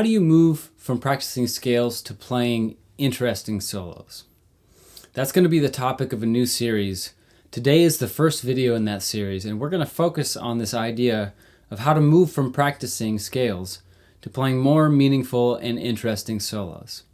how do you move from practicing scales to playing interesting solos? That's going to be the topic of a new series. Today is the first video in that series, and we're going to focus on this idea of how to move from practicing scales to playing more meaningful and interesting solos.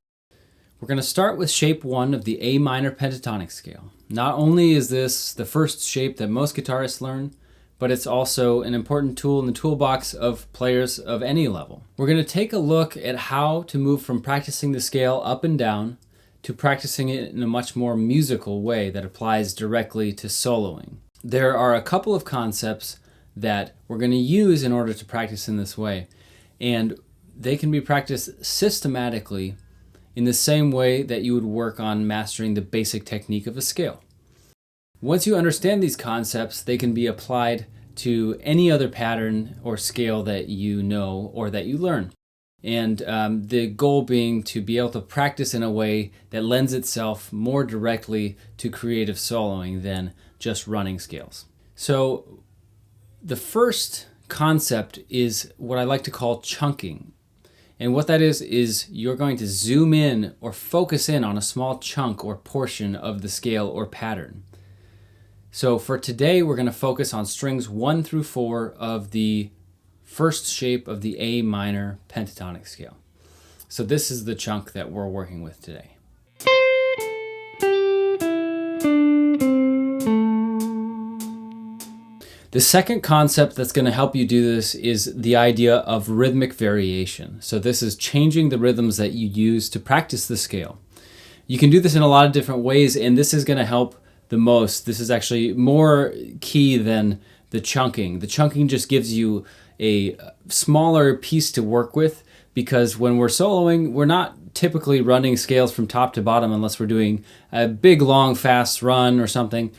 We're going to start with shape 1 of the A minor pentatonic scale. Not only is this the first shape that most guitarists learn, but it's also an important tool in the toolbox of players of any level. We're going to take a look at how to move from practicing the scale up and down to practicing it in a much more musical way that applies directly to soloing. There are a couple of concepts that we're going to use in order to practice in this way, and they can be practiced systematically in the same way that you would work on mastering the basic technique of a scale. Once you understand these concepts, they can be applied to any other pattern or scale that you know or that you learn. And the goal being to be able to practice in a way that lends itself more directly to creative soloing than just running scales. So the first concept is what I like to call chunking. And what that is you're going to zoom in or focus in on a small chunk or portion of the scale or pattern. So for today, we're going to focus on strings 1 through 4 of the first shape of the A minor pentatonic scale. So this is the chunk that we're working with today. The second concept that's going to help you do this is the idea of rhythmic variation. So this is changing the rhythms that you use to practice the scale. You can do this in a lot of different ways, and this is going to help the most. This is actually more key than the chunking. The chunking just gives you a smaller piece to work with, because when we're soloing, we're not typically running scales from top to bottom unless we're doing a big, long, fast run or something.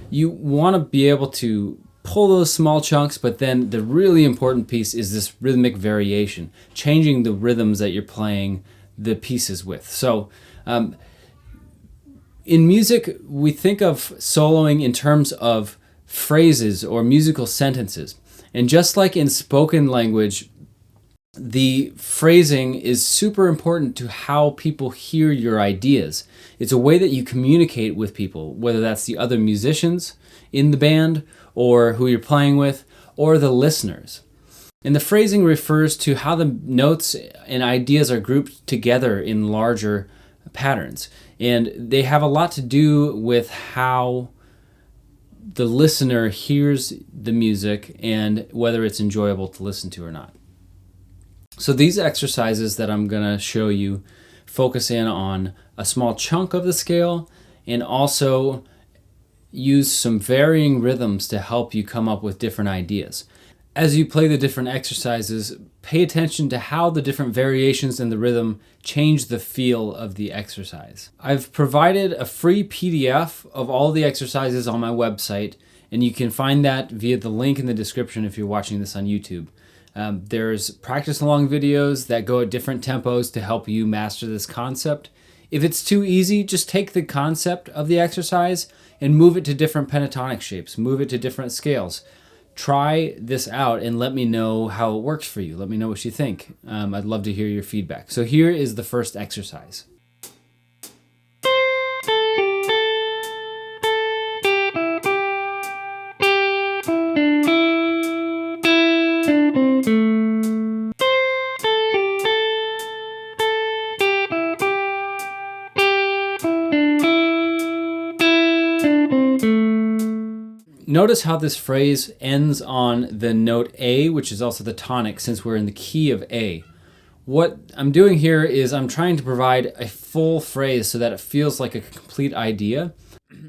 You want to be able to pull those small chunks, but then the really important piece is this rhythmic variation, changing the rhythms that you're playing the pieces with. So in music, we think of soloing in terms of phrases or musical sentences. And just like in spoken language, the phrasing is super important to how people hear your ideas. It's a way that you communicate with people, whether that's the other musicians in the band or who you're playing with or the listeners. And the phrasing refers to how the notes and ideas are grouped together in larger patterns. And they have a lot to do with how the listener hears the music and whether it's enjoyable to listen to or not. So these exercises that I'm going to show you focus in on a small chunk of the scale and also use some varying rhythms to help you come up with different ideas. As you play the different exercises, pay attention to how the different variations in the rhythm change the feel of the exercise. I've provided a free PDF of all the exercises on my website, and you can find that via the link in the description if you're watching this on YouTube. There's practice along videos that go at different tempos to help you master this concept. If it's too easy, just take the concept of the exercise and move it to different pentatonic shapes, move it to different scales. Try this out and let me know how it works for you. Let me know what you think. I'd love to hear your feedback. So here is the first exercise. Notice how this phrase ends on the note A, which is also the tonic since we're in the key of A. What I'm doing here is I'm trying to provide a full phrase so that it feels like a complete idea.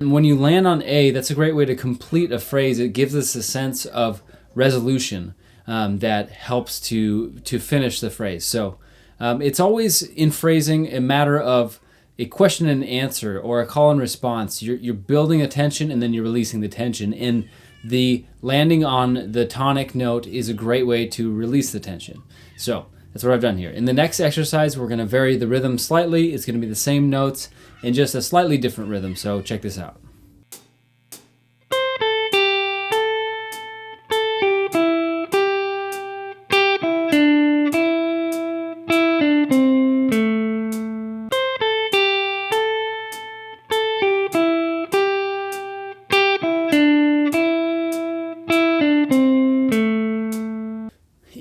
When you land on A, that's a great way to complete a phrase. It gives us a sense of resolution that helps to finish the phrase. So it's always in phrasing a matter of a question and answer or a call and response. You're building a tension and then you're releasing the tension. And the landing on the tonic note is a great way to release the tension. So that's what I've done here. In the next exercise, we're going to vary the rhythm slightly. It's going to be the same notes in just a slightly different rhythm. So check this out.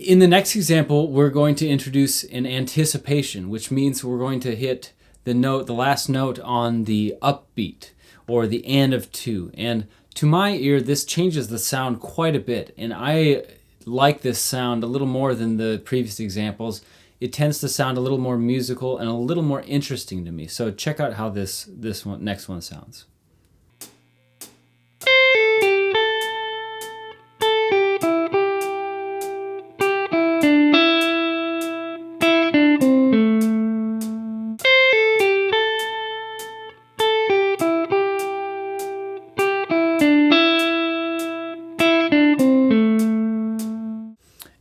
In the next example, we're going to introduce an anticipation, which means we're going to hit the last note on the upbeat, or the and of two. And to my ear, this changes the sound quite a bit, and I like this sound a little more than the previous examples. It tends to sound a little more musical and a little more interesting to me. So check out how this next one sounds.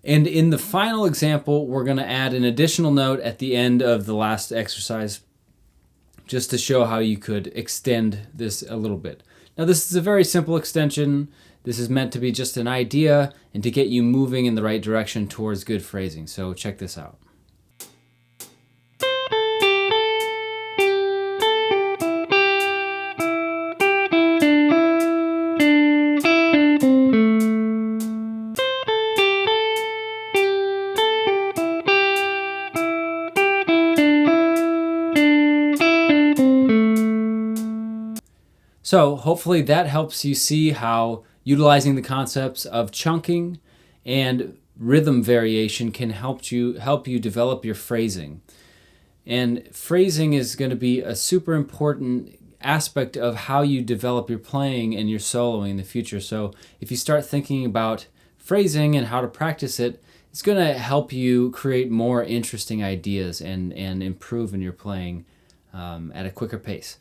And in the final example, we're going to add an additional note at the end of the last exercise, just to show how you could extend this a little bit. Now, this is a very simple extension. This is meant to be just an idea and to get you moving in the right direction towards good phrasing. So check this out. So hopefully that helps you see how utilizing the concepts of chunking and rhythm variation can help you develop your phrasing. And phrasing is going to be a super important aspect of how you develop your playing and your soloing in the future. So if you start thinking about phrasing and how to practice it, it's going to help you create more interesting ideas and improve in your playing at a quicker pace.